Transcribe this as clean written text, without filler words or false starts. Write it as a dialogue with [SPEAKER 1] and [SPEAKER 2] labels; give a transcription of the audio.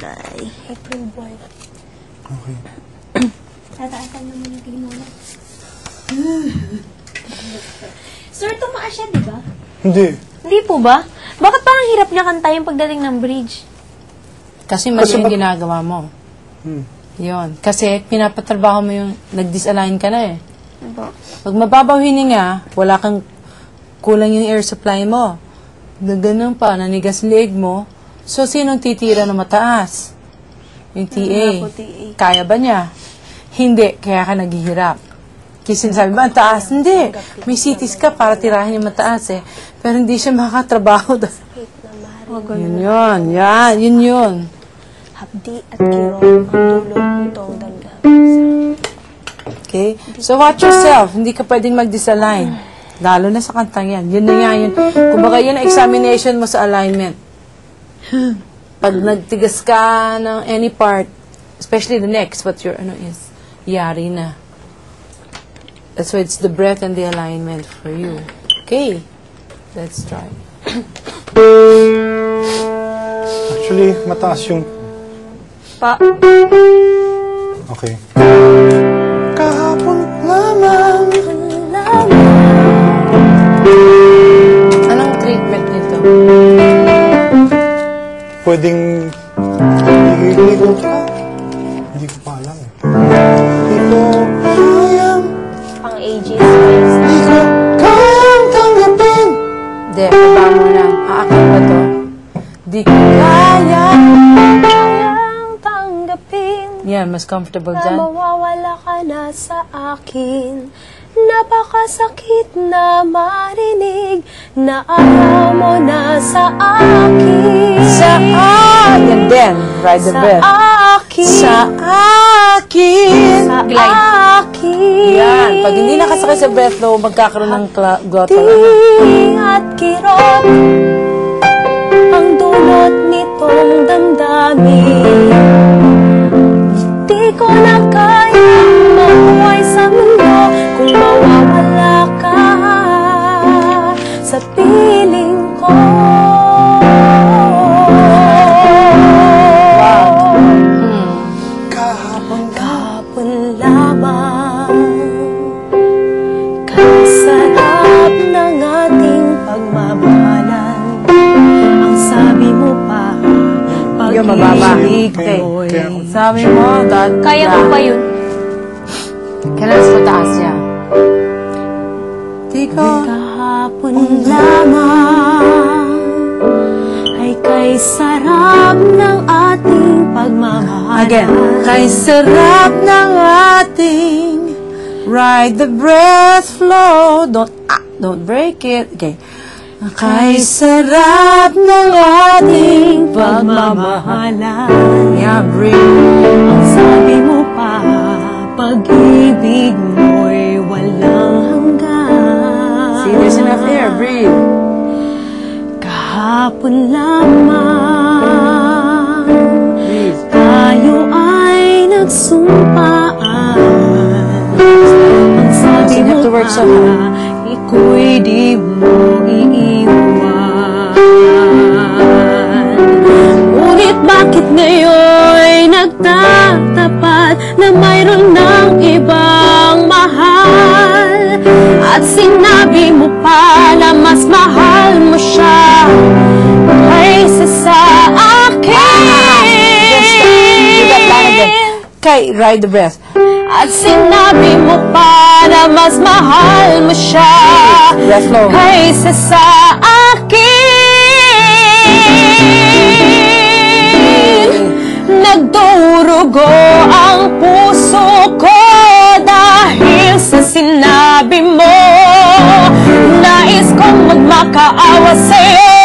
[SPEAKER 1] April boy.
[SPEAKER 2] Okay.
[SPEAKER 1] Tataasan naman yung tinula. Sir, tumaas siya, di ba?
[SPEAKER 2] Hindi.
[SPEAKER 1] Hindi po ba? Bakit parang hirap niya kantayin pagdating ng bridge?
[SPEAKER 3] Kasi mali yung ginagawa mo. Yun. Kasi pinapatrabaho mo yung nag-disalign ka na eh.
[SPEAKER 1] Diba?
[SPEAKER 3] Pag mababaw hininga, wala kang kulang yung air supply mo. Ganun pa, nanigas leeg mo. So, sinong titira na mataas? Yung TA. Kaya ba niya? Hindi, kaya ka naghihirap. Kasi sinasabi ba, ang taas? Hindi. May CTs ka para tirahin yung mataas eh. Pero hindi siya makakatrabaho. Yun yun. Yan, yun yun.
[SPEAKER 1] Hapdi at kirot ang dulot nitong damdamin.
[SPEAKER 3] Okay? So, watch yourself. Hindi ka pwedeng mag-disalign. Lalo na sa kantang yan. Yun na nga yun. Kumbaga, yun ang examination mo sa alignment. Pag nagtigas ka ng any part, especially the next, what your ano is, yari na. That's why it's the breath and the alignment for you. Okay? Let's try.
[SPEAKER 2] Actually, mataas yung...
[SPEAKER 1] Pa.
[SPEAKER 2] Okay. Kahapon lamang.
[SPEAKER 3] Anong treatment nito?
[SPEAKER 2] Pwedeng... Hindi ko pa alam eh. Hindi ko kayang...
[SPEAKER 1] Pang ages wise.
[SPEAKER 2] Hindi ko kayang tanggapin.
[SPEAKER 3] Hindi, baba mo na. Aakit ba to? Di ko kaya.
[SPEAKER 1] Kayang tanggapin.
[SPEAKER 3] Yan, mas comfortable
[SPEAKER 1] Na
[SPEAKER 3] dyan.
[SPEAKER 1] mawawala ka na sa akin. Napakasakit na marinig na ayaw mo na sa akin.
[SPEAKER 3] Yan din. Ride the breath.
[SPEAKER 1] Akin.
[SPEAKER 3] Sa akin.
[SPEAKER 1] Sa akin.
[SPEAKER 3] Yan. Pag hindi nakasakay sa breath flow, magkakaroon ng glottal.
[SPEAKER 1] Ting at kirot ang dulot nitong damdamin. Di ko na kayang mabuhay sa mundo kung mawawala ka sa piling ko. Kahapon lamang kasarap ng ating pagmamahalan. Ang sabi mo pa, pag-ibig mo'y
[SPEAKER 3] Sabi mo,
[SPEAKER 1] kaya mo ba yun?
[SPEAKER 3] kailan mas mataas siya? Di ko.
[SPEAKER 1] Kahapon lamang ay kay sarap ng ating pagmamahalan.
[SPEAKER 3] Again. Kay sarap ng ating ride the breath flow. Don't break it. Okay. Kay sarap ng ating
[SPEAKER 1] pagmamahalan.
[SPEAKER 3] Yeah, breathe.
[SPEAKER 1] Ang sabi mo pa, pag-ibig mo'y walang hanggan.
[SPEAKER 3] See, there's enough air. Breathe.
[SPEAKER 1] Kahapon lamang
[SPEAKER 3] Breathe.
[SPEAKER 1] tayo ay nagsumpaan. Ang sabi
[SPEAKER 3] You have
[SPEAKER 1] mo
[SPEAKER 3] to work so
[SPEAKER 1] pa,
[SPEAKER 3] hard.
[SPEAKER 1] iko'y di mo iiwan. Ngunit bakit ngayon'y nagtatapat na mayroon ng ibang mahal? At sinabi mo pa na mas mahal mo siya kaysa sa akin.
[SPEAKER 3] Kay ride the breath.
[SPEAKER 1] At sinabi mo pa na mas mahal mo siya
[SPEAKER 3] Breath flow.
[SPEAKER 1] kaysa sa akin. Nagdurugo ang puso ko dahil sa sinabi mo. Nais kong magmakaawa sa'yo